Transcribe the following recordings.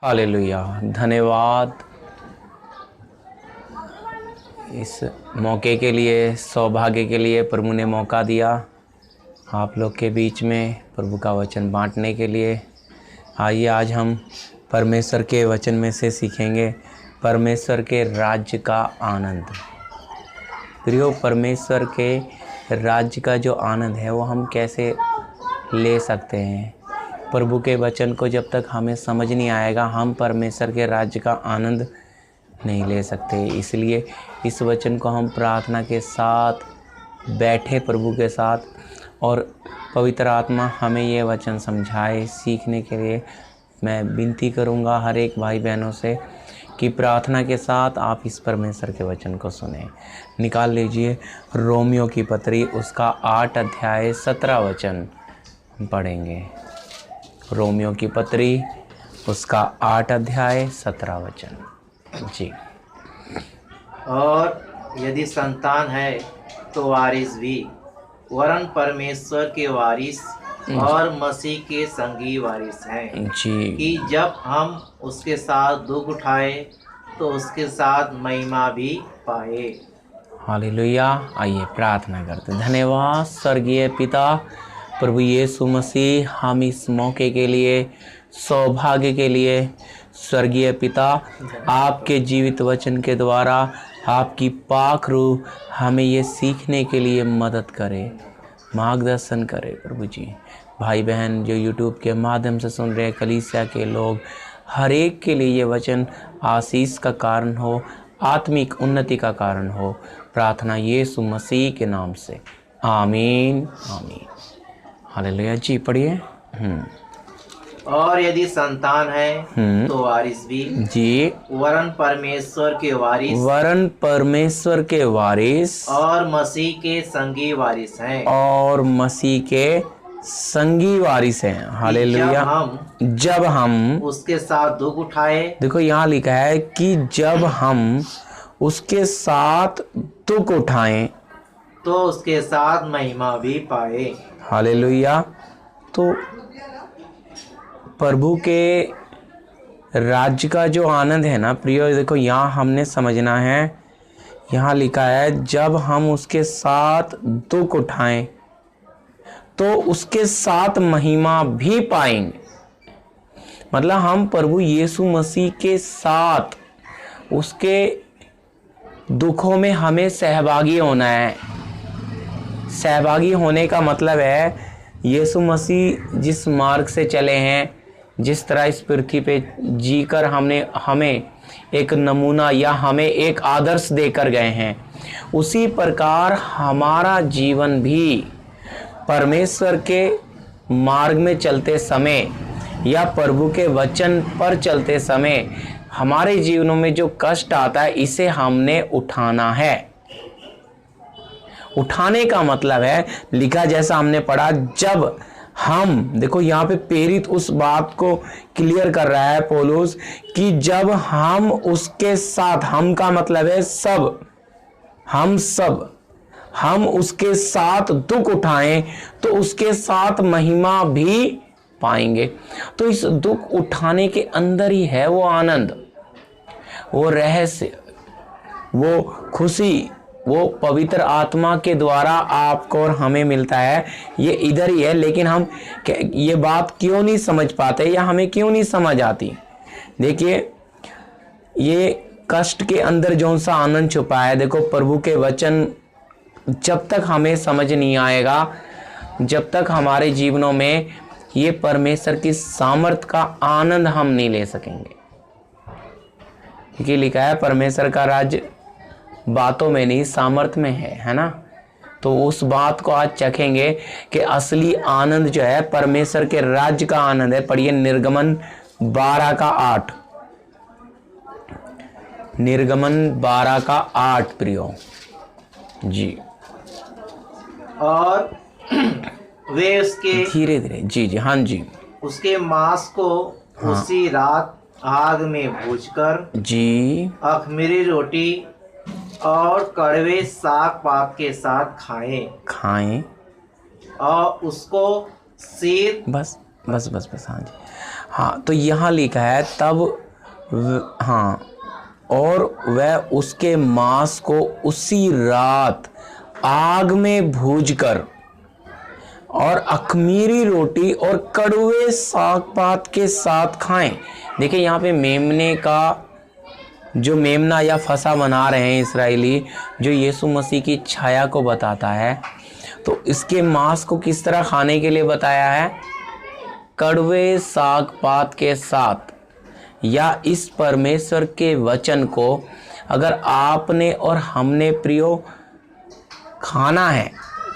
Hallelujah. धन्यवाद इस मौके के लिए, सौभाग्य के लिए प्रभु ने मौका दिया आप लोग के बीच में प्रभु का वचन बांटने के लिए। आइए आज हम परमेश्वर के वचन में से सीखेंगे परमेश्वर के राज्य का आनंद। प्रियो, परमेश्वर के राज्य का जो आनंद है वो हम कैसे ले सकते हैं? प्रभु के वचन को जब तक हमें समझ नहीं आएगा हम परमेश्वर के राज्य का आनंद नहीं ले सकते। इसलिए इस वचन को हम प्रार्थना के साथ बैठे प्रभु के साथ, और पवित्र आत्मा हमें ये वचन समझाए। सीखने के लिए मैं विनती करूँगा हर एक भाई बहनों से कि प्रार्थना के साथ आप इस परमेश्वर के वचन को सुने। निकाल लीजिए रोमियो की पत्री, उसका 8 अध्याय 17 वचन पढ़ेंगे। रोमियो की पत्री, उसका 8 अध्याय 17 वचन। जी। और यदि संतान है तो वारिस भी, वरन परमेश्वर के वारिस और मसीह के संगी वारिस हैं जी। कि जब हम उसके साथ दुख उठाए तो उसके साथ महिमा भी पाए। हालेलुया। आइए प्रार्थना करते हैं। धन्यवाद स्वर्गीय पिता प्रभु यीशु मसीह, हम इस मौके के लिए, सौभाग्य के लिए स्वर्गीय पिता आपके जीवित वचन के द्वारा आपकी पाक रूह हमें ये सीखने के लिए मदद करे, मार्गदर्शन करे। प्रभु जी, भाई बहन जो यूट्यूब के माध्यम से सुन रहे हैं, कलीसिया के लोग, हर एक के लिए ये वचन आशीष का कारण हो, आत्मिक उन्नति का कारण हो। प्रार्थना यीशु मसीह के नाम से, आमीन आमीन। हालेलुया। जी पढ़िए। और यदि संतान है तो वारिस भी, जी, वरन परमेश्वर के वारिस, वरन परमेश्वर के वारिस और मसीह के संगी वारिस हैं। और मसीह के संगी वारिस हैं। हालेलुया। जब हम उसके साथ दुख उठाए, देखो यहाँ लिखा है कि जब हम उसके साथ दुख उठाएं तो उसके साथ महिमा भी पाए। हालेलुया। तो प्रभु के राज्य का जो आनंद है ना प्रियो, देखो यहाँ हमने समझना है। यहाँ लिखा है जब हम उसके साथ दुख उठाएं तो उसके साथ महिमा भी पाएंगे। मतलब हम प्रभु यीशु मसीह के साथ उसके दुखों में हमें सहभागी होना है। सहभागी होने का मतलब है यीशु मसीह जिस मार्ग से चले हैं, जिस तरह इस पृथ्वी पे जीकर हमें एक नमूना या हमें एक आदर्श देकर गए हैं, उसी प्रकार हमारा जीवन भी परमेश्वर के मार्ग में चलते समय या प्रभु के वचन पर चलते समय हमारे जीवनों में जो कष्ट आता है इसे हमने उठाना है। उठाने का मतलब है, लिखा जैसा हमने पढ़ा, जब हम, देखो यहाँ पे प्रेरित उस बात को क्लियर कर रहा है पौलुस कि जब हम उसके साथ, हम का मतलब है सब, हम उसके साथ दुख उठाएं तो उसके साथ महिमा भी पाएंगे। तो इस दुख उठाने के अंदर ही है वो आनंद, वो रहस्य, वो खुशी, वो पवित्र आत्मा के द्वारा आपको और हमें मिलता है। ये इधर ही है, लेकिन हम ये बात क्यों नहीं समझ पाते या हमें क्यों नहीं समझ आती? देखिए, ये कष्ट के अंदर जो सा आनंद छुपा है, देखो प्रभु के वचन जब तक हमें समझ नहीं आएगा, जब तक हमारे जीवनों में ये परमेश्वर की सामर्थ का आनंद हम नहीं ले सकेंगे। क्योंकि लिखा है परमेश्वर का राज्य बातों में नहीं सामर्थ में है ना। तो उस बात को आज चखेंगे कि असली आनंद जो है परमेश्वर के राज्य का आनंद है। पढ़िए निर्गमन 12 का 8, निर्गमन 12 का 8 प्रियो जी। और वे उसके धीरे धीरे, जी जी, हाँ जी, उसके मांस को उसी रात आग में भूनकर, जी, अख़मीरी रोटी और कड़वे साग पात के साथ खाएं और उसको सिर, बस, हाँ जी। हाँ, तो यहाँ लिखा है तब हाँ, और वह उसके मांस को उसी रात आग में भूनकर और अख़मीरी रोटी और कड़वे साग पात के साथ खाएं। देखिए यहाँ पे मेमने का जो मेमना या फसा बना रहे हैं इसराइली, जो यीशु मसीह की छाया को बताता है, तो इसके मांस को किस तरह खाने के लिए बताया है? कड़वे साग पात के साथ। या इस परमेश्वर के वचन को अगर आपने और हमने प्रियो खाना है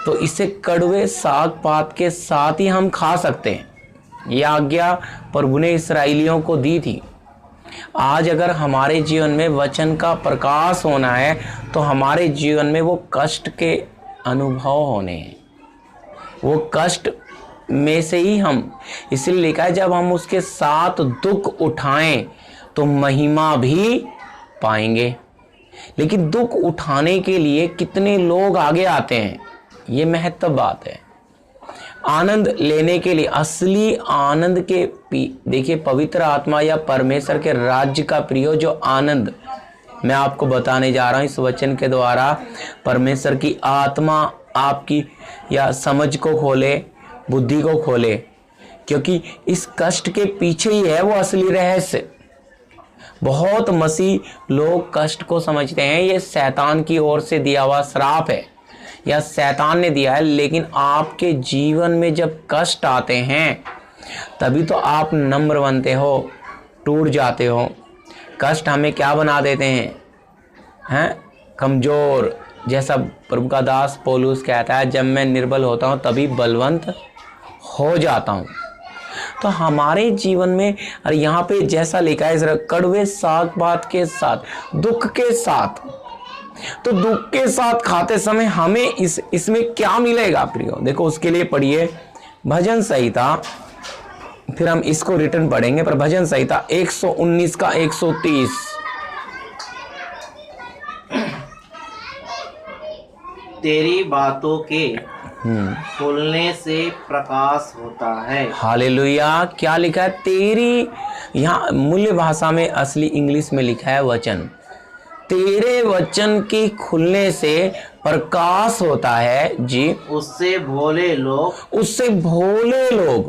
तो इसे कड़वे साग पात के साथ ही हम खा सकते हैं। यह आज्ञा प्रभु ने इसराइलियों को दी थी। आज अगर हमारे जीवन में वचन का प्रकाश होना है तो हमारे जीवन में वो कष्ट के अनुभव होने हैं। वो कष्ट में से ही हम, इसलिए लिखा है जब हम उसके साथ दुख उठाएं तो महिमा भी पाएंगे। लेकिन दुख उठाने के लिए कितने लोग आगे आते हैं, ये महत्व बात है। आनंद लेने के लिए, असली आनंद के देखिए पवित्र आत्मा या परमेश्वर के राज्य का प्रियो जो आनंद मैं आपको बताने जा रहा हूं इस वचन के द्वारा, परमेश्वर की आत्मा आपकी या समझ को खोले, बुद्धि को खोले, क्योंकि इस कष्ट के पीछे ही है वो असली रहस्य। बहुत मसीह लोग कष्ट को समझते हैं ये शैतान की ओर से दिया हुआ श्राप है या शैतान ने दिया है, लेकिन आपके जीवन में जब कष्ट आते हैं तभी तो आप नम्र बनते हो, टूट जाते हो। कष्ट हमें क्या बना देते हैं? कमज़ोर। जैसा प्रभु का दास पौलुस कहता है, जब मैं निर्बल होता हूँ तभी बलवंत हो जाता हूँ। तो हमारे जीवन में, और यहाँ पे जैसा लिखा है कड़वे साग पात के साथ, दुख के साथ, तो दुख के साथ खाते समय हमें इसमें क्या मिलेगा प्रियो? देखो उसके लिए पढ़िए भजन संहिता, फिर हम इसको रिटर्न पढ़ेंगे, पर भजन संहिता 119 का 130। तेरी बातों के खुलने से प्रकाश होता है। हालेलुया। क्या लिखा है? तेरी, यहाँ मूल्य भाषा में असली इंग्लिश में लिखा है वचन, तेरे वचन के खुलने से प्रकाश होता है जी। उससे भोले लोग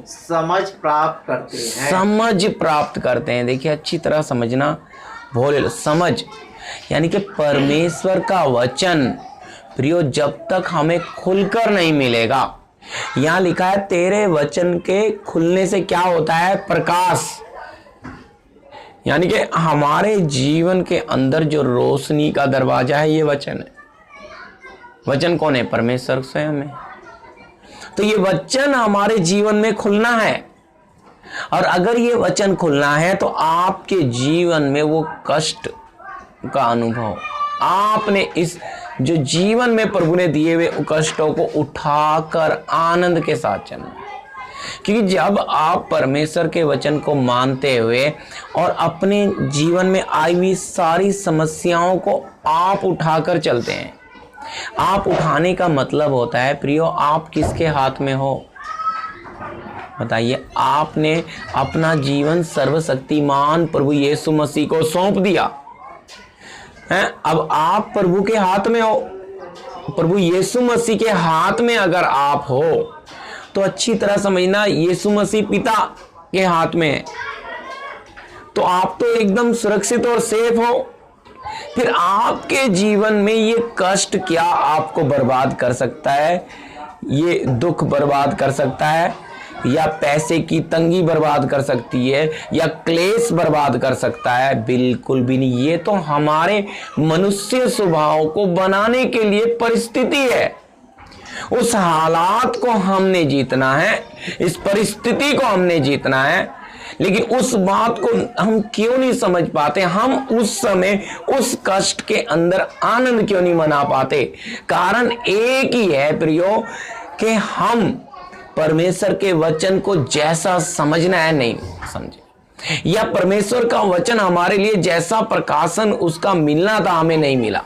समझ प्राप्त करते हैं। समझ प्राप्त करते हैं। देखिए अच्छी तरह समझना, भोले लोग समझ, यानी कि परमेश्वर का वचन प्रियो जब तक हमें खुलकर नहीं मिलेगा, यहाँ लिखा है तेरे वचन के खुलने से क्या होता है? प्रकाश। यानी कि हमारे जीवन के अंदर जो रोशनी का दरवाजा है ये वचन है। वचन कौन है? परमेश्वर स्वयं है। तो ये वचन हमारे जीवन में खुलना है, और अगर ये वचन खुलना है तो आपके जीवन में वो कष्ट का अनुभव, आपने इस जो जीवन में प्रभु ने दिए हुए कष्टों को उठाकर आनंद के साथ चलना। क्योंकि जब आप परमेश्वर के वचन को मानते हुए और अपने जीवन में आई हुई सारी समस्याओं को आप उठाकर चलते हैं, आप उठाने का मतलब होता है प्रियो आप किसके हाथ में हो? बताइए। आपने अपना जीवन सर्वशक्तिमान प्रभु यीशु मसीह को सौंप दिया है। अब आप प्रभु के हाथ में हो, प्रभु यीशु मसीह के हाथ में अगर आप हो तो अच्छी तरह समझना यीशु मसीह पिता के हाथ में है, तो आप तो एकदम सुरक्षित और सेफ हो। फिर आपके जीवन में ये कष्ट क्या आपको बर्बाद कर सकता है? ये दुख बर्बाद कर सकता है, या पैसे की तंगी बर्बाद कर सकती है, या क्लेश बर्बाद कर सकता है? बिल्कुल भी नहीं। ये तो हमारे मनुष्य स्वभाव को बनाने के लिए परिस्थिति है। उस हालात को हमने जीतना है, इस परिस्थिति को हमने जीतना है। लेकिन उस बात को हम क्यों नहीं समझ पाते? हम उस समय उस कष्ट के अंदर आनंद क्यों नहीं मना पाते? कारण एक ही है प्रियो, कि हम परमेश्वर के वचन को जैसा समझना है नहीं समझे, या परमेश्वर का वचन हमारे लिए जैसा प्रकाशन उसका मिलना था हमें नहीं मिला।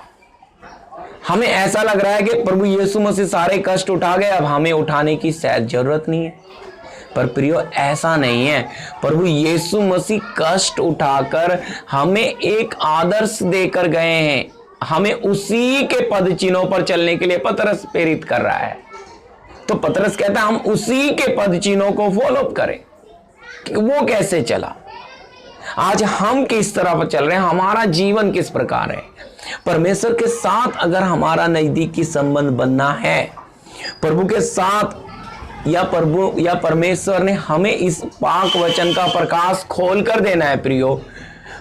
हमें ऐसा लग रहा है कि प्रभु यीशु मसीह सारे कष्ट उठा गए, अब हमें उठाने की शायद जरूरत नहीं है। पर प्रियो ऐसा नहीं है। प्रभु यीशु मसीह कष्ट उठाकर हमें एक आदर्श देकर गए हैं, हमें उसी के पद चिन्हों पर चलने के लिए पतरस प्रेरित कर रहा है। तो पतरस कहता है हम उसी के पद चिन्हों को फॉलो करें। वो कैसे चला, आज हम किस तरह पर चल रहे हैं, हमारा जीवन किस प्रकार है। परमेश्वर के साथ अगर हमारा नजदीकी संबंध बनना है, प्रभु के साथ या प्रभु या परमेश्वर ने हमें इस पाक वचन का प्रकाश खोल कर देना है प्रियो,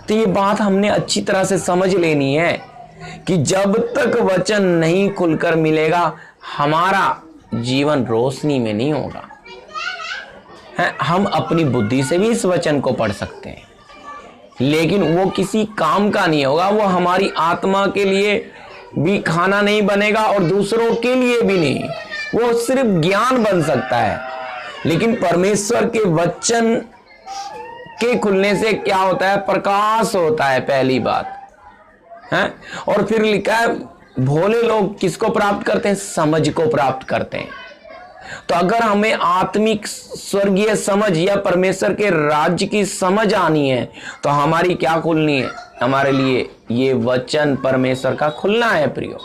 तो ये बात हमने अच्छी तरह से समझ लेनी है कि जब तक वचन नहीं खुलकर मिलेगा हमारा जीवन रोशनी में नहीं होगा। हम अपनी बुद्धि से भी इस वचन को पढ़ सकते हैं, लेकिन वो किसी काम का नहीं होगा, वो हमारी आत्मा के लिए भी खाना नहीं बनेगा और दूसरों के लिए भी नहीं, वो सिर्फ ज्ञान बन सकता है। लेकिन परमेश्वर के वचन के खुलने से क्या होता है, प्रकाश होता है, पहली बात है। और फिर लिखा है भोले लोग किसको प्राप्त करते हैं, समझ को प्राप्त करते हैं। तो अगर हमें आत्मिक स्वर्गीय समझ या परमेश्वर के राज्य की समझ आनी है तो हमारी क्या खुलनी है, हमारे लिए ये वचन परमेश्वर का खुलना है प्रियो।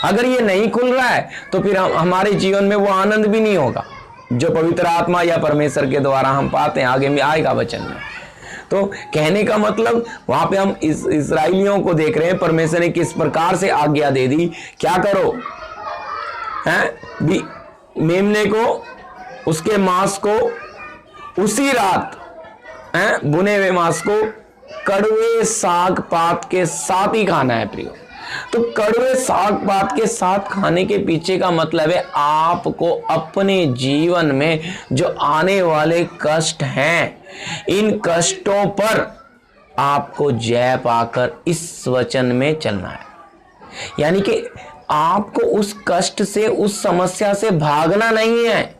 अगर ये नहीं खुल रहा है तो फिर हमारे जीवन में वो आनंद भी नहीं होगा जो पवित्र आत्मा या परमेश्वर के द्वारा हम पाते हैं, आगे में आएगा वचन में। तो कहने का मतलब वहां पे हम इस्राएलियों को देख रहे हैं, परमेश्वर ने किस प्रकार से आज्ञा दे दी, क्या करो भी मेमने को, उसके मांस को उसी रात बुने हुए मांस को कड़वे साग पात के साथ ही खाना है प्रियो। तो कड़वे साग पात के साथ खाने के पीछे का मतलब है आपको अपने जीवन में जो आने वाले कष्ट हैं, इन कष्टों पर आपको जय पाकर इस वचन में चलना है। यानी कि आपको उस कष्ट से, उस समस्या से भागना नहीं है,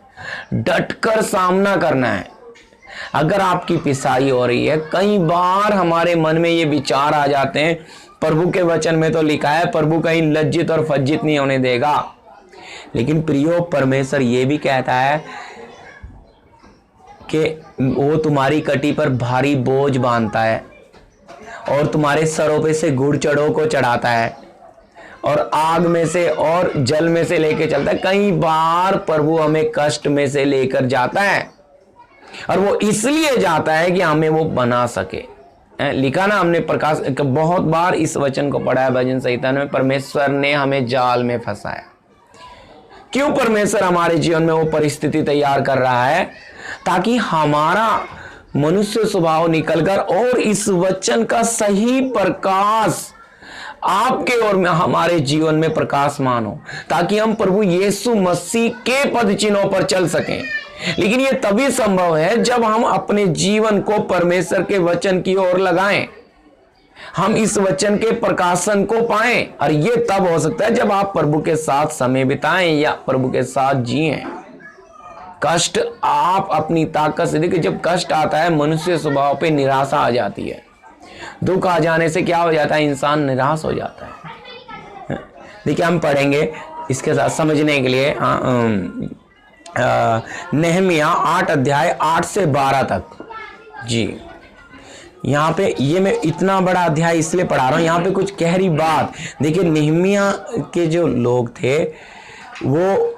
डटकर सामना करना है। अगर आपकी पिसाई हो रही है, कई बार हमारे मन में ये विचार आ जाते हैं, प्रभु के वचन में तो लिखा है प्रभु कहीं लज्जित और फज्जित नहीं होने देगा। लेकिन प्रियो परमेश्वर ये भी कहता है कि वो तुम्हारी कटी पर भारी बोझ बांधता है और तुम्हारे सरों पे से गुड़ चढ़ों को चढ़ाता है और आग में से और जल में से लेके चलता है। कई बार प्रभु हमें कष्ट में से लेकर जाता है और वो इसलिए जाता है कि हमें वो बना सके। लिखा ना हमने प्रकाश बहुत बार इस वचन को पढ़ा है भजन संहिता में, परमेश्वर ने हमें जाल में फंसाया। क्यों परमेश्वर हमारे जीवन में वो परिस्थिति तैयार कर रहा है, ताकि हमारा मनुष्य स्वभाव निकलकर और इस वचन का सही प्रकाश आपके और में हमारे जीवन में प्रकाशमान हो, ताकि हम प्रभु यीशु मसीह के पद चिन्हों पर चल सकें। लेकिन यह तभी संभव है जब हम अपने जीवन को परमेश्वर के वचन की ओर लगाएं, हम इस वचन के प्रकाशन को पाएं। और यह तब हो सकता है जब आप प्रभु के साथ समय बिताएं या प्रभु के साथ जिएं। कष्ट आप अपनी ताकत से, देखिए जब कष्ट आता है मनुष्य स्वभाव पे निराशा आ जाती है। दुख आ जाने से क्या हो जाता है, इंसान निराश हो जाता है। देखिए हम पढ़ेंगे इसके साथ समझने के लिए नहमिया 8 अध्याय 8 से 12 तक। जी यहाँ पे ये मैं इतना बड़ा अध्याय इसलिए पढ़ा रहा हूँ, यहाँ पे कुछ गहरी बात। देखिए नहमिया के जो लोग थे, वो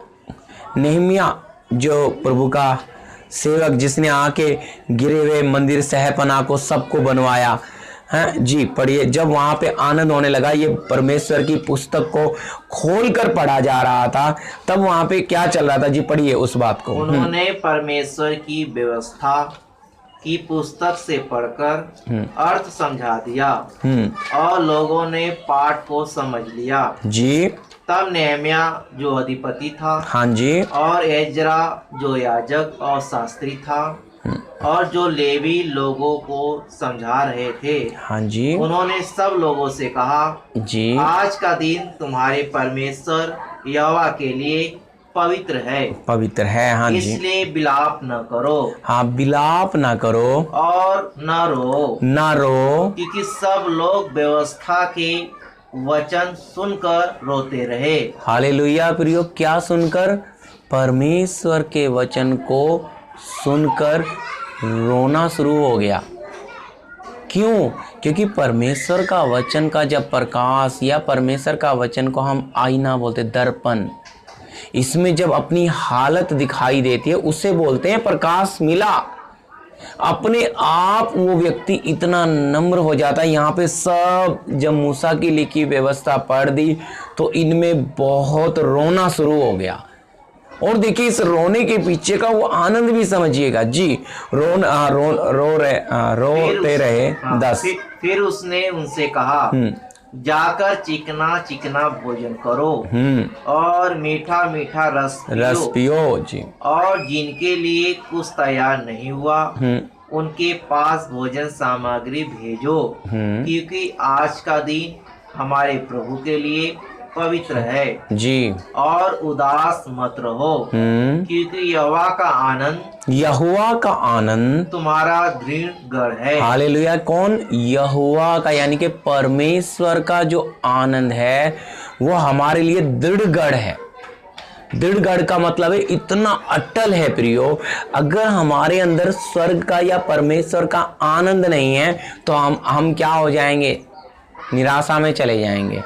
नहमिया जो प्रभु का सेवक जिसने आके गिरे हुए मंदिर सहपना को सबको बनवाया है। जी पढ़िए, जब वहां पे आनंद होने लगा, ये परमेश्वर की पुस्तक को खोलकर पढ़ा जा रहा था, तब वहां पे क्या चल रहा था, जी पढ़िए उस बात को। उन्होंने परमेश्वर की व्यवस्था की पुस्तक से पढ़कर अर्थ समझा दिया और लोगों ने पाठ को समझ लिया। जी तब नेहमिया जो अधिपति था, हाँ जी, और एजरा जो याजक और शास्त्री था, और जो लेवी लोगों को समझा रहे थे, हाँ जी, उन्होंने सब लोगों से कहा, जी आज का दिन तुम्हारे परमेश्वर यहोवा के लिए पवित्र है, पवित्र है। हाँ जी, इसलिए विलाप न करो। हाँ विलाप ना करो और न रो, क्योंकि सब लोग व्यवस्था के वचन सुनकर रोते रहे। हालेलुया प्रियो, क्या सुनकर, परमेश्वर के वचन को सुनकर रोना शुरू हो गया। क्यों? क्योंकि परमेश्वर का वचन का जब प्रकाश, या परमेश्वर का वचन को हम आईना बोलते, दर्पण, इसमें जब अपनी हालत दिखाई देती है उसे बोलते हैं प्रकाश मिला। अपने आप वो व्यक्ति इतना नम्र हो जाता है। यहाँ पे सब जब मूसा की लिखी व्यवस्था पढ़ दी तो इनमें बहुत रोना शुरू हो गया। और देखिए इस रोने के पीछे का वो आनंद भी समझिएगा जी। रोते रहे 10। फिर उसने उनसे कहा, जाकर चिकना चिकना भोजन करो और मीठा मीठा रस पियो जी। और जिनके लिए कुछ तैयार नहीं हुआ उनके पास भोजन सामग्री भेजो, क्योंकि आज का दिन हमारे प्रभु के लिए पवित्र है जी। और उदास मत रहो, क्योंकि यहोवा का आनंद तुम्हारा दृढ़ गढ़ है। हालेलुया। कौन? यहोवा का, यानी कि परमेश्वर का जो आनंद है वो हमारे लिए दृढ़ गढ़ है। दृढ़ गढ़ का मतलब है इतना अटल है प्रियो। अगर हमारे अंदर स्वर्ग का या परमेश्वर का आनंद नहीं है तो हम क्या हो जाएंगे? निराशा में चले जाएंगे।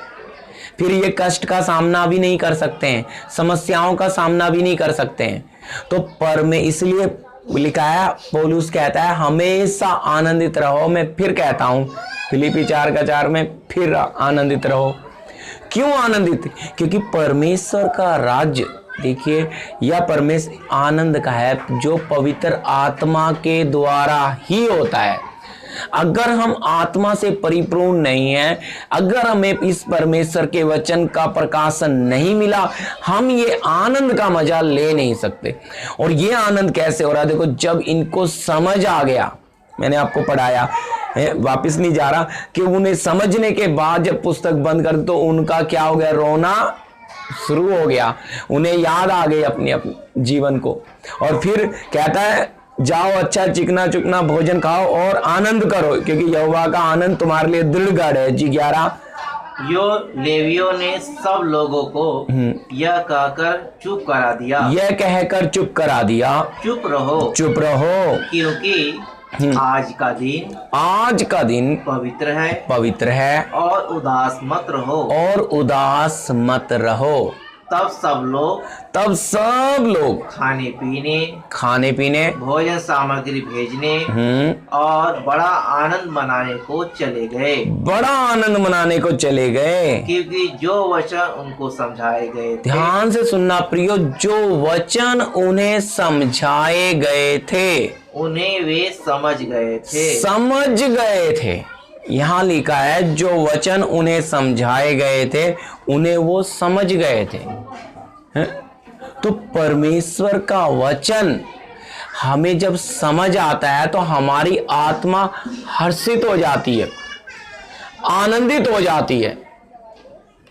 फिर ये कष्ट का सामना भी नहीं कर सकते हैं, समस्याओं का सामना भी नहीं कर सकते हैं। तो इसलिए लिखा है, पौलुस कहता है हमेशा आनंदित रहो। मैं फिर कहता हूं फिलिप्पी 4:4 में, फिर आनंदित रहो। क्यों आनंदित? क्योंकि परमेश्वर का राज्य, देखिए यह परमेश्वर आनंद का है जो पवित्र आत्मा के द्वारा ही होता है। अगर हम आत्मा से परिपूर्ण नहीं हैं, अगर हमें इस परमेश्वर के वचन का प्रकाशन नहीं मिला, हम ये आनंद का मजा ले नहीं सकते। और ये आनंद कैसे हो रहा है? देखो, जब इनको समझ आ गया, मैंने आपको पढ़ाया, वापस नहीं जा रहा, कि उन्हें समझने के बाद जब पुस्तक बंद कर तो उनका क्या हो गया? रोना शुरू हो गया। उन्हें याद आ गई अपने जीवन को। और फिर कहता है जाओ अच्छा चिकना चुकना भोजन खाओ और आनंद करो, क्योंकि यहोवा का आनंद तुम्हारे लिए दृढ़ गढ़ है जी। 11 यो लेवियों ने सब लोगों को यह कहकर चुप करा दिया। यह कहकर चुप करा दिया, चुप रहो, चुप रहो, क्योंकि आज का दिन पवित्र है और उदास मत रहो। तब सब लोग खाने पीने भोजन सामग्री भेजने और बड़ा आनंद मनाने को चले गए, क्योंकि जो वचन उनको समझाए गए थे। ध्यान से सुनना प्रियो, जो वचन उन्हें समझाए गए थे उन्हें वे समझ गए थे। यहाँ लिखा है जो वचन उन्हें समझाए गए थे उन्हें वो समझ गए थे। तो परमेश्वर का वचन हमें जब समझ आता है तो हमारी आत्मा हर्षित हो जाती है, आनंदित हो जाती है,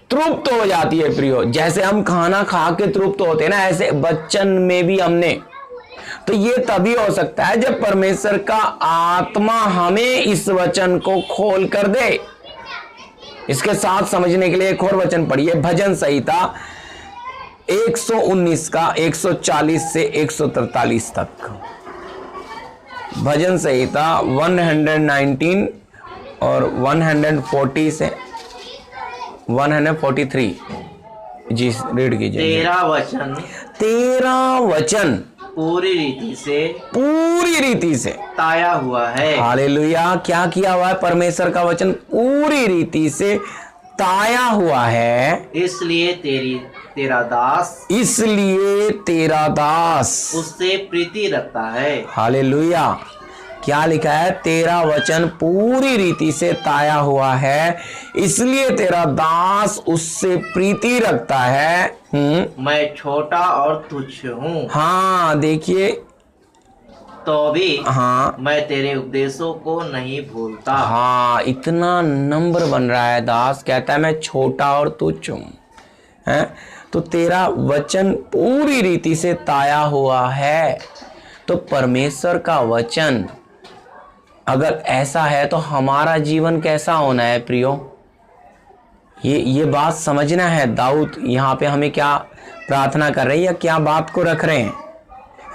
तृप्त हो जाती है प्रियो। जैसे हम खाना खा के तृप्त होते हैं ना, ऐसे वचन में भी हमने, तो ये तभी हो सकता है जब परमेश्वर का आत्मा हमें इस वचन को खोल कर दे। इसके साथ समझने के लिए एक और वचन पढ़िए, भजन संहिता 119 का 140 से 143 तक। भजन संहिता 119 और 140 से 143 जी रीड कीजिए। तेरा वचन पूरी रीति से ताया हुआ है। हालेलुया। क्या किया हुआ है? परमेश्वर का वचन पूरी रीति से ताया हुआ है। इसलिए तेरा दास उससे प्रीति रखता है। हालेलुया। क्या लिखा है? तेरा वचन पूरी रीति से ताया हुआ है, इसलिए तेरा दास उससे प्रीति रखता है। मैं छोटा और तुच्छ हूँ। हाँ देखिए, तो भी हाँ मैं तेरे उपदेशों को नहीं भूलता। हाँ, इतना नम्र बन रहा है दास, कहता है मैं छोटा और तुच्छ हूँ। तो तेरा वचन पूरी रीति से ताया हुआ है। तो परमेश्वर का वचन अगर ऐसा है तो हमारा जीवन कैसा होना है प्रियो? ये बात समझना है। दाऊद यहाँ पे हमें क्या प्रार्थना कर रहे हैं या क्या बात को रख रहे हैं?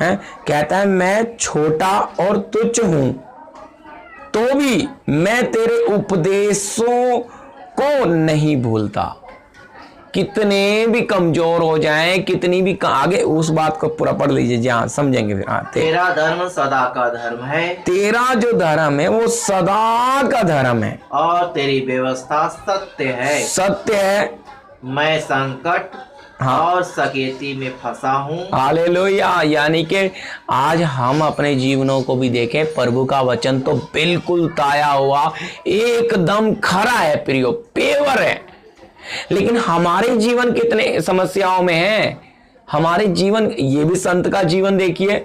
है, कहता है मैं छोटा और तुच्छ हूं तो भी मैं तेरे उपदेशों को नहीं भूलता। कितने भी कमजोर हो जाएं, कितनी भी आगे उस बात को पूरा पढ़ लीजिए, जहां समझेंगे फिर। तेरा धर्म सदा का धर्म है, तेरा जो धर्म है वो सदा का धर्म है, और तेरी व्यवस्था सत्य है। सत्य है। मैं संकट और सकेती में फंसा हूँ। हालेलुया। यानी कि आज हम अपने जीवनों को भी देखें, प्रभु का वचन तो बिल्कुल ताया हुआ, एकदम खरा है प्रियो, पेवर है। लेकिन हमारे जीवन कितने समस्याओं में है, हमारे जीवन, ये भी संत का जीवन देखिए,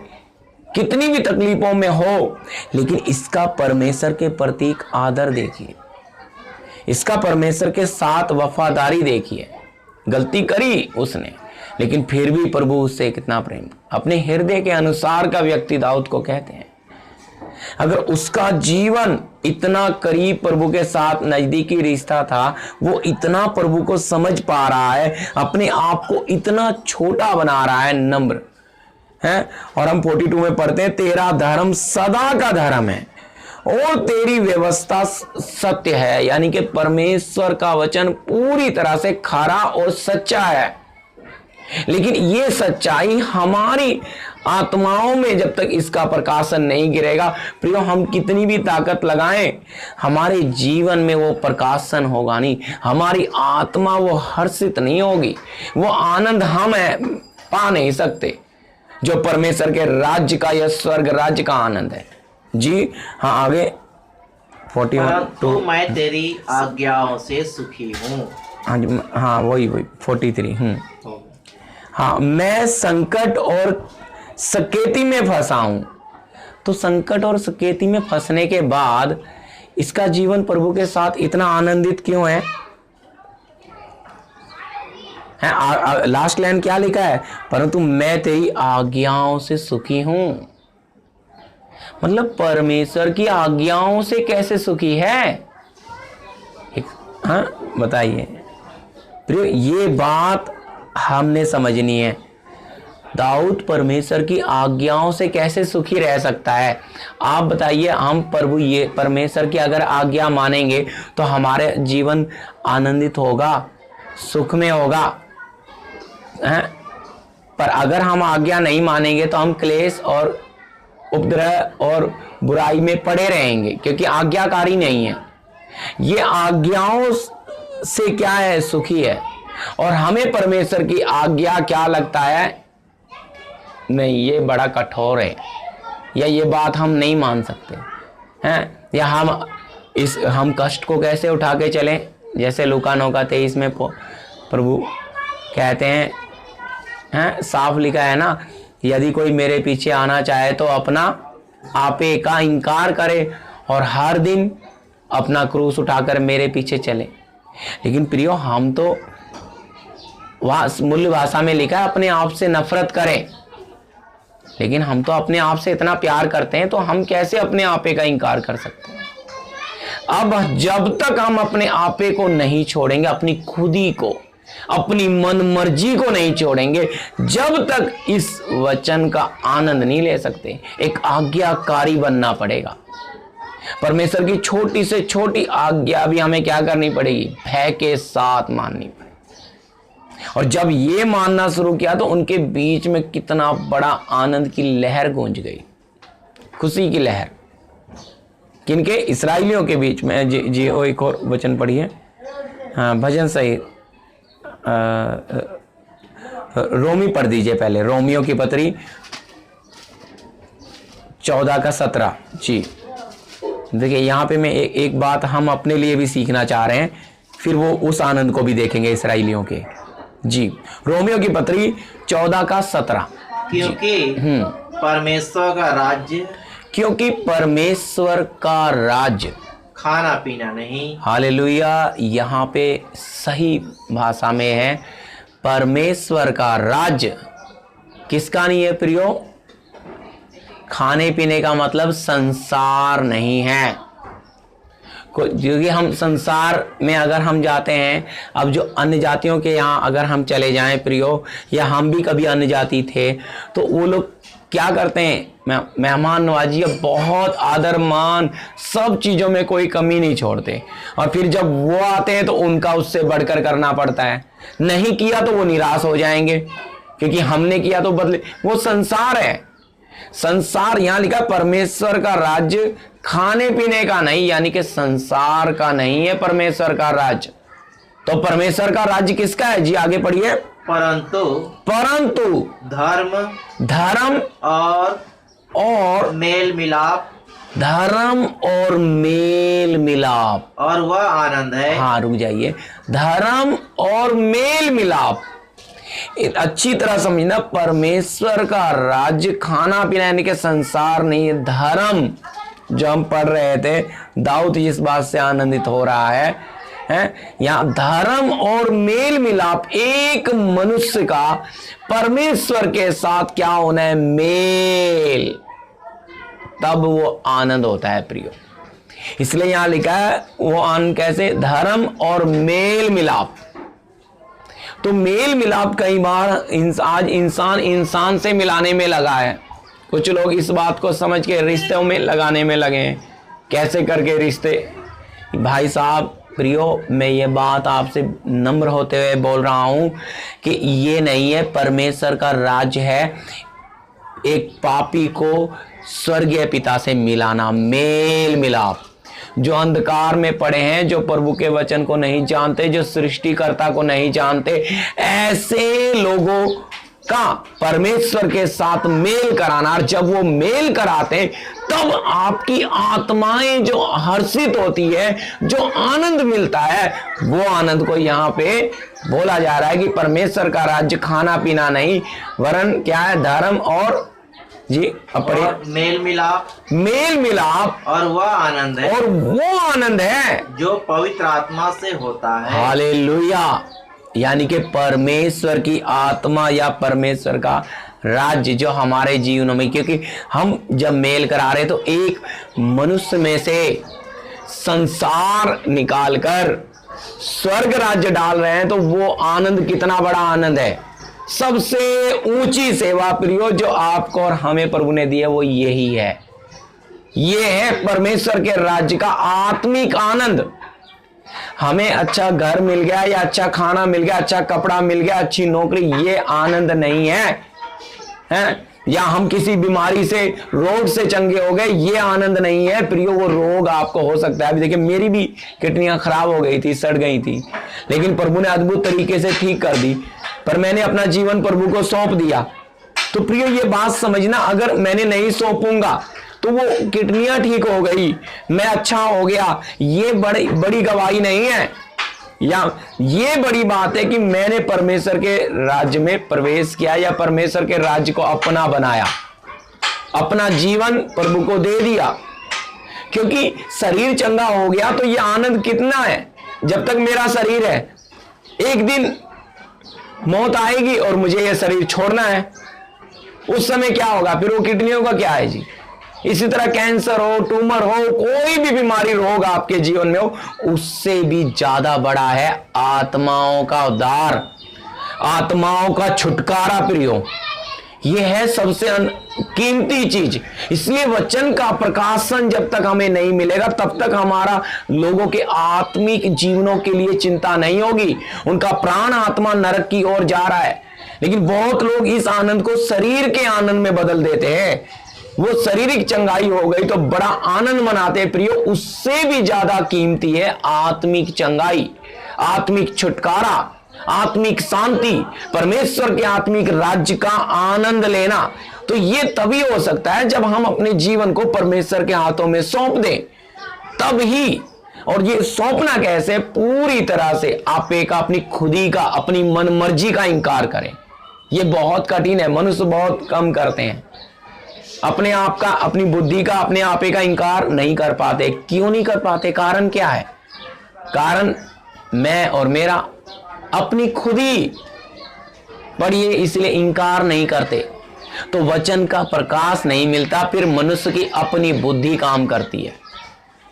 कितनी भी तकलीफों में हो, लेकिन इसका परमेश्वर के प्रति आदर देखिए, इसका परमेश्वर के साथ वफादारी देखिए। गलती करी उसने, लेकिन फिर भी प्रभु उससे कितना प्रेम, अपने हृदय के अनुसार का व्यक्ति दाऊद को कहते हैं। अगर उसका जीवन इतना करीब प्रभु के साथ नजदीकी रिश्ता था, वो इतना प्रभु को समझ पा रहा है, अपने आप को इतना छोटा बना रहा है, नम्र है। और हम 42 में पढ़ते हैं, तेरा धर्म सदा का धर्म है और तेरी व्यवस्था सत्य है। यानी कि परमेश्वर का वचन पूरी तरह से खरा और सच्चा है। लेकिन ये सच्चाई हमारी आत्माओं में जब तक इसका प्रकाशन नहीं गिरेगा, प्रियो, हम कितनी भी ताकत लगाएं, हमारे जीवन में वो प्रकाशन होगा नहीं, हमारी आत्मा वो हर्षित नहीं होगी, वो आनंद हम पा नहीं सकते जो परमेश्वर के राज्य का या स्वर्ग राज्य का आनंद है। जी हाँ, आगे 41। तो मैं तेरी आज्ञाओं से सुखी हूँ। हाँ वही 43। हाँ, मैं संकट और सकेती में फंसा हूं। तो संकट और सकेती में फंसने के बाद इसका जीवन प्रभु के साथ इतना आनंदित क्यों है? लास्ट लाइन क्या लिखा है? परंतु मैं तेरी आज्ञाओं से सुखी हूं। मतलब परमेश्वर की आज्ञाओं से कैसे सुखी है? हाँ बताइए प्रियो, ये बात हमने समझनी है। दाऊद परमेश्वर की आज्ञाओं से कैसे सुखी रह सकता है? आप बताइए। हम प्रभु ये परमेश्वर की अगर आज्ञा मानेंगे तो हमारे जीवन आनंदित होगा, सुख में होगा, है? पर अगर हम आज्ञा नहीं मानेंगे तो हम क्लेश और उपद्रव और बुराई में पड़े रहेंगे, क्योंकि आज्ञाकारी नहीं है। ये आज्ञाओं से क्या है? सुखी है। और हमें परमेश्वर की आज्ञा क्या लगता है? नहीं, ये बड़ा कठोर है, या ये बात हम नहीं मान सकते हैं, या हम कष्ट को कैसे उठा के चलें? जैसे लूका 9:23 में प्रभु कहते हैं, साफ लिखा है ना, यदि कोई मेरे पीछे आना चाहे तो अपना आपे का इनकार करे और हर दिन अपना क्रूस उठाकर मेरे पीछे चले। लेकिन प्रियो, हम तो मूल्य भाषा में लिखा है अपने आप से नफरत करें, लेकिन हम तो अपने आप से इतना प्यार करते हैं, तो हम कैसे अपने आपे का इनकार कर सकते हैं? अब जब तक हम अपने आपे को नहीं छोड़ेंगे, अपनी खुदी को, अपनी मन मर्जी को नहीं छोड़ेंगे, जब तक इस वचन का आनंद नहीं ले सकते। एक आज्ञाकारी बनना पड़ेगा। परमेश्वर की छोटी से छोटी आज्ञा भी हमें क्या करनी पड़ेगी? भय के साथ माननी पड़ेगी। और जब ये मानना शुरू किया तो उनके बीच में कितना बड़ा आनंद की लहर गूंज गई, खुशी की लहर। किनके? इस्राएलियों के बीच में। जी वो एक और वचन पढ़िए। हाँ, भजन सही, रोमी पढ़ दीजिए पहले, रोमियो की पत्री 14:17। जी देखिए, यहाँ पे मैं एक बात हम अपने लिए भी सीखना चाह रहे हैं, फिर वो उस आनंद को भी देखेंगे इस्राएलियों के। जी, रोमियो की पत्री 14:17। क्योंकि परमेश्वर का राज्य, क्योंकि परमेश्वर का राज्य खाना पीना नहीं। हालेलुया। यहाँ पे सही भाषा में है, परमेश्वर का राज्य किसका नहीं है प्रियो? खाने पीने का मतलब संसार नहीं है। क्योंकि हम संसार में अगर हम जाते हैं, अब जो अन्य जातियों के यहाँ अगर हम चले जाएं प्रियो, या हम भी कभी अन्य जाति थे, तो वो लोग क्या करते हैं, मेहमान नवाजी, बहुत आदर मान, सब चीज़ों में कोई कमी नहीं छोड़ते। और फिर जब वो आते हैं तो उनका उससे बढ़कर करना पड़ता है। नहीं किया तो वो निराश हो जाएंगे, क्योंकि हमने किया तो बदले। वो संसार है। संसार यहां लिखा परमेश्वर का राज्य खाने पीने का नहीं, यानी कि संसार का नहीं है परमेश्वर का राज्य। तो परमेश्वर का राज्य किसका है जी? आगे पढ़िए। परंतु धर्म और मेल मिलाप, धर्म और मेल मिलाप, और वह आनंद है। हाँ, रुक जाइए। धर्म और मेल मिलाप, अच्छी तरह समझना। परमेश्वर का राज्य खाना पीना यानी कि संसार नहीं है, धर्म। जो हम पढ़ रहे थे, दाऊद इस बात से आनंदित हो रहा है यहाँ धर्म और मेल मिलाप, एक मनुष्य का परमेश्वर के साथ क्या होना है? मेल, तब वो आनंद होता है प्रियो। इसलिए यहां लिखा है वो आनंद कैसे? धर्म और मेल मिलाप। तो मेल मिलाप कई बार आज इंसान से मिलाने में लगा है। कुछ लोग इस बात को समझ के रिश्तों में लगाने में लगे हैं। कैसे करके रिश्ते? भाई साहब प्रियो, मैं ये बात आपसे नम्र होते हुए बोल रहा हूं कि ये नहीं है परमेश्वर का राज्य है एक पापी को स्वर्गीय पिता से मिलाना, मेल मिलाप। जो अंधकार में पड़े हैं, जो प्रभु के वचन को नहीं जानते, जो सृष्टिकर्ता को नहीं जानते, ऐसे लोगों का परमेश्वर के साथ मेल कराना। और जब वो मेल कराते तब आपकी आत्माएं जो हर्षित होती है, जो आनंद मिलता है, वो आनंद को यहाँ पे बोला जा रहा है कि परमेश्वर का राज्य खाना पीना नहीं, वरन क्या है? धर्म और जी और मेल मिलाप, और वह आनंद है, और वो आनंद है जो पवित्र आत्मा से होता है। हालेलुया। यानी कि परमेश्वर की आत्मा या परमेश्वर का राज्य जो हमारे जीवनों में, क्योंकि हम जब मेल करा रहे तो एक मनुष्य में से संसार निकालकर स्वर्ग राज्य डाल रहे हैं, तो वो आनंद कितना बड़ा आनंद है। सबसे ऊंची सेवा प्रियो जो आपको और हमें प्रभु ने दी है वो यही है। ये है परमेश्वर के राज्य का आत्मिक आनंद। हमें अच्छा घर मिल गया या अच्छा खाना मिल गया, अच्छा कपड़ा मिल गया, अच्छी नौकरी, ये आनंद नहीं है, या हम किसी बीमारी से, रोग से चंगे हो गए, ये आनंद नहीं है प्रियो। वो रोग आपको हो सकता है। अभी देखिए, मेरी भी किडनियां खराब हो गई थी, सड़ गई थी, लेकिन प्रभु ने अद्भुत तरीके से ठीक कर दी। पर मैंने अपना जीवन प्रभु को सौंप दिया। तो प्रियो ये बात समझना, अगर मैंने नहीं सौंपूंगा तो वो किडनियां ठीक हो गई, मैं अच्छा हो गया, ये बड़ी गवाही नहीं है। या ये बड़ी बात है कि मैंने परमेश्वर के राज्य में प्रवेश किया या परमेश्वर के राज्य को अपना बनाया, अपना जीवन प्रभु को दे दिया। क्योंकि शरीर चंगा हो गया तो ये आनंद कितना है? जब तक मेरा शरीर है, एक दिन मौत आएगी और मुझे ये शरीर छोड़ना है। उस समय क्या होगा? फिर वो किडनियों का क्या है जी? इसी तरह कैंसर हो, ट्यूमर हो, कोई भी बीमारी रोग आपके जीवन में हो, उससे भी ज्यादा बड़ा है आत्माओं का उद्धार, आत्माओं का छुटकारा प्रियो। यह है सबसे कीमती चीज। इसलिए वचन का प्रकाशन जब तक हमें नहीं मिलेगा तब तक हमारा लोगों के आत्मिक जीवनों के लिए चिंता नहीं होगी। उनका प्राण आत्मा नरक की ओर जा रहा है, लेकिन बहुत लोग इस आनंद को शरीर के आनंद में बदल देते हैं। वो शारीरिक चंगाई हो गई तो बड़ा आनंद मनाते हैं प्रियो। उससे भी ज्यादा कीमती है आत्मिक चंगाई, आत्मिक छुटकारा, आत्मिक शांति, परमेश्वर के आत्मिक राज्य का आनंद लेना। तो ये तभी हो सकता है जब हम अपने जीवन को परमेश्वर के हाथों में सौंप दें, तब ही। और ये सौंपना कैसे? पूरी तरह से आपे का, अपनी खुदी का, अपनी मन मर्जी का इंकार करें। ये बहुत कठिन है, मनुष्य बहुत कम करते हैं। अपने आप का, अपनी बुद्धि का, अपने आपे का इंकार नहीं कर पाते। क्यों नहीं कर पाते? कारण क्या है? कारण मैं और मेरा अपनी खुदी पढ़िए, इसलिए इंकार नहीं करते। तो वचन का प्रकाश नहीं मिलता, फिर मनुष्य की अपनी बुद्धि काम करती है।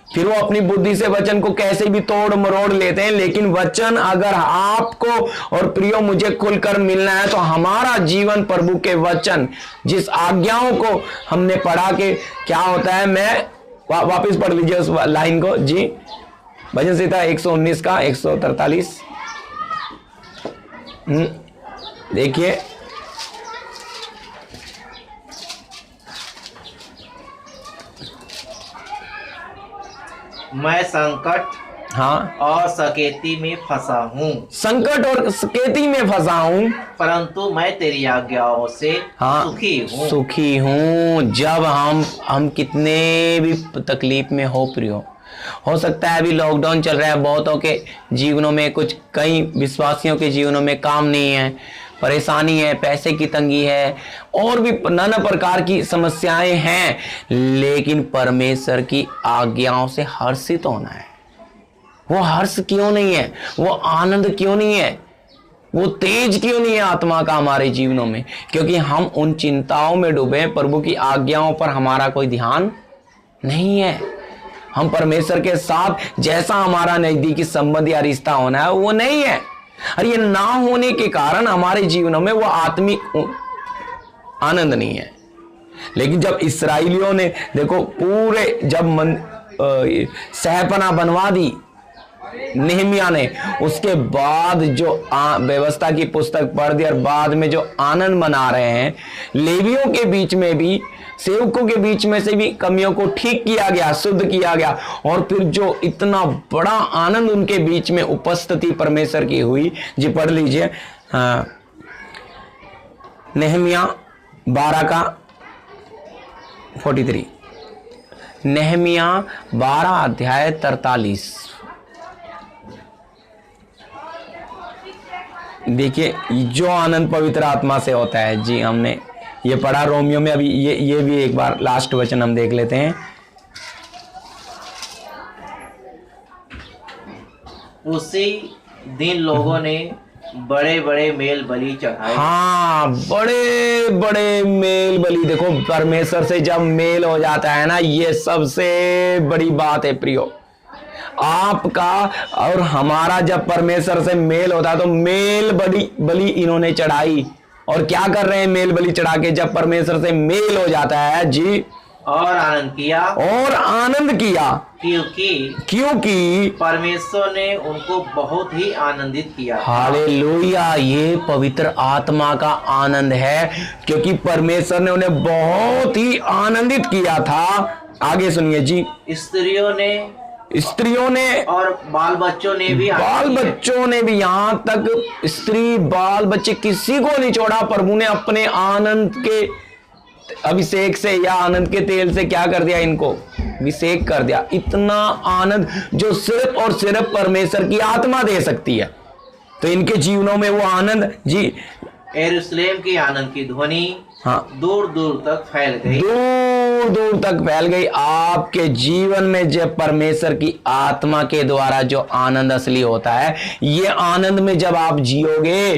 फिर वो अपनी बुद्धि से वचन को कैसे भी तोड़ मरोड़ लेते हैं, लेकिन वचन अगर आपको और प्रियो मुझे खुलकर मिलना है तो हमारा जीवन प्रभु के वचन, जिस आज्ञाओं को हमने पढ़ा के क्या होता है, मैं वापस पढ़ लीजिए उस लाइन को जी, भजन संहिता 119 का 143। देखिए, मैं संकट हाँ और सकेती में फंसा हूँ, संकट और सकेती में फंसा हूं, परंतु मैं तेरी आज्ञाओं से हाँ सुखी हूँ। सुखी हूँ। जब हम कितने भी तकलीफ में हो प्रियो, हो सकता है अभी लॉकडाउन चल रहा है, बहुतों के जीवनों में, कुछ कई विश्वासियों के जीवनों में काम नहीं है, परेशानी है, पैसे की तंगी है, और भी नाना प्रकार की समस्याएं हैं, लेकिन परमेश्वर की आज्ञाओं से हर्षित होना है। वो हर्ष क्यों नहीं है, वो आनंद क्यों नहीं है, वो तेज क्यों नहीं है आत्मा का हमारे जीवनों में? क्योंकि हम उन चिंताओं में डूबे, प्रभु की आज्ञाओं पर हमारा कोई ध्यान नहीं है। हम परमेश्वर के साथ जैसा हमारा नजदीकी संबंध या रिश्ता होना है वो नहीं है, और ये ना होने के कारण हमारे जीवनों में वो आत्मिक आनंद नहीं है। लेकिन जब इस्राएलियों ने देखो पूरे जब सहपना बनवा दी नेहमिया ने, उसके बाद जो व्यवस्था की पुस्तक पढ़ दी और बाद में जो आनंद मना रहे हैं, लेवियों के बीच में भी, सेवकों के बीच में से भी कमियों को ठीक किया गया, शुद्ध किया गया, और फिर जो इतना बड़ा आनंद उनके बीच में उपस्थिति परमेश्वर की हुई जी। पढ़ लीजिए नेहमिया 12 का 43, नेहमिया 12 अध्याय 43। देखिए जो आनंद पवित्र आत्मा से होता है जी, हमने ये पढ़ा रोमियो में, अभी ये भी एक बार लास्ट वचन हम देख लेते हैं। उसी दिन लोगों ने बड़े बड़े मेल बलि चढ़ाए। हाँ, बड़े बड़े मेल बलि। देखो परमेश्वर से जब मेल हो जाता है ना, ये सबसे बड़ी बात है प्रियो। आपका और हमारा जब परमेश्वर से मेल होता है तो मेल बलि इन्होंने चढ़ाई। और क्या कर रहे हैं मेल बलि चढ़ा के? जब परमेश्वर से मेल हो जाता है जी, और आनंद किया, क्योंकि परमेश्वर ने उनको बहुत ही आनंदित किया। हालेलुया, ये पवित्र आत्मा का आनंद है, क्योंकि परमेश्वर ने उन्हें बहुत ही आनंदित किया था। आगे सुनिए जी। स्त्रियों ने और बाल बच्चों ने भी, यहाँ तक स्त्री बाल बच्चे किसी को नहीं छोड़ा। प्रभु ने अपने आनंद के अभिषेक से या आनंद के तेल से क्या कर दिया? इनको अभिषेक कर दिया। इतना आनंद जो सिर्फ और सिर्फ परमेश्वर की आत्मा दे सकती है। तो इनके जीवनों में वो आनंद जी, यरूशलेम की आनंद की ध्वनि हाँ, दूर दूर तक फैल गई। आपके जीवन में जब परमेश्वर की आत्मा के द्वारा जो आनंद असली होता है, ये आनंद में जब आप जियोगे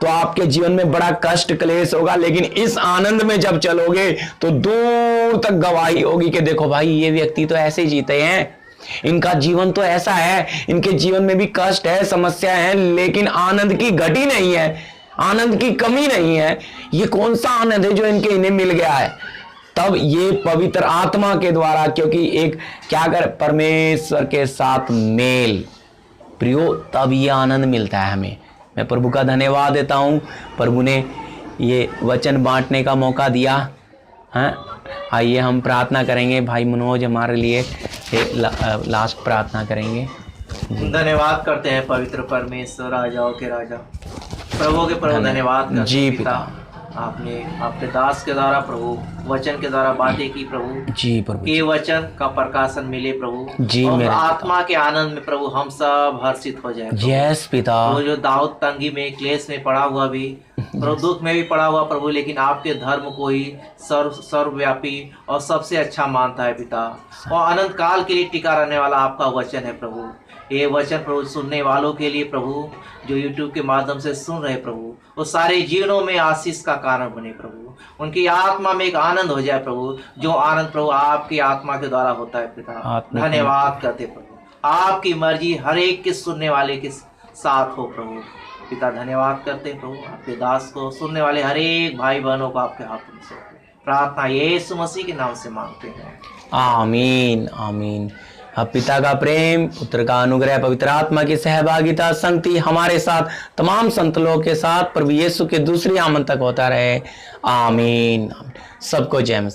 तो आपके जीवन में बड़ा कष्ट क्लेश होगा, लेकिन इस आनंद में जब चलोगे तो दूर तक गवाही होगी कि देखो भाई, ये व्यक्ति तो ऐसे जीते हैं, इनका जीवन तो ऐसा है, इनके जीवन में भी कष्ट है, समस्या है, लेकिन आनंद की घटी नहीं है, आनंद की कमी नहीं है। ये कौन सा आनंद है जो इन्हें मिल गया है? तब ये पवित्र आत्मा के द्वारा, क्योंकि एक क्या कर परमेश्वर के साथ मेल प्रियो, तब ये आनंद मिलता है हमें। मैं प्रभु का धन्यवाद देता हूँ, प्रभु ने ये वचन बांटने का मौका दिया। हाँ, आइए हम प्रार्थना करेंगे। भाई मनोज हमारे लिए लास्ट प्रार्थना करेंगे। धन्यवाद करते हैं पवित्र परमेश्वर, राजाओं के राजा, प्रभु के प्रभु, धन्यवाद जी पिता। आपने अपने दास के द्वारा प्रभु वचन के द्वारा बातें की प्रभु जी प्रभु, के वचन का प्रकाशन मिले प्रभु जी, और मेरे आत्मा के आनंद में प्रभु हम सब हर्षित हो जाए। यस पिता। वो जो दाऊद तंगी में, क्लेश में पड़ा हुआ भी प्रभु, दुख में भी पड़ा हुआ प्रभु, लेकिन आपके धर्म को ही सर्वव्यापी और सबसे अच्छा मानता है पिता, और अनंत काल के लिए टिका रहने वाला आपका वचन है प्रभु। ये वचन प्रभु सुनने वालों के लिए प्रभु, जो YouTube के माध्यम से सुन रहे प्रभु, वो सारे जीवनों में आशीष का कारण बने प्रभु, उनकी आत्मा में एक आनंद हो जाए प्रभु, जो आनंद प्रभु आपकी आत्मा के द्वारा होता है पिता। धन्यवाद करते प्रभु, आपकी मर्जी हर एक के सुनने वाले के साथ हो प्रभु पिता। धन्यवाद करते प्रभु, आपके दास को सुनने वाले हर एक भाई बहनों को आपके हाथों में सौंपते, प्रार्थना यीशु मसीह के नाम से मांगते हैं, आमीन आमीन। अब पिता का प्रेम, पुत्र का अनुग्रह, पवित्र आत्मा की सहभागिता, संगति हमारे साथ तमाम संत लोगों के साथ प्रभु यीशु के दूसरी आमन तक होता रहे। आमीन। सबको जय मसीह।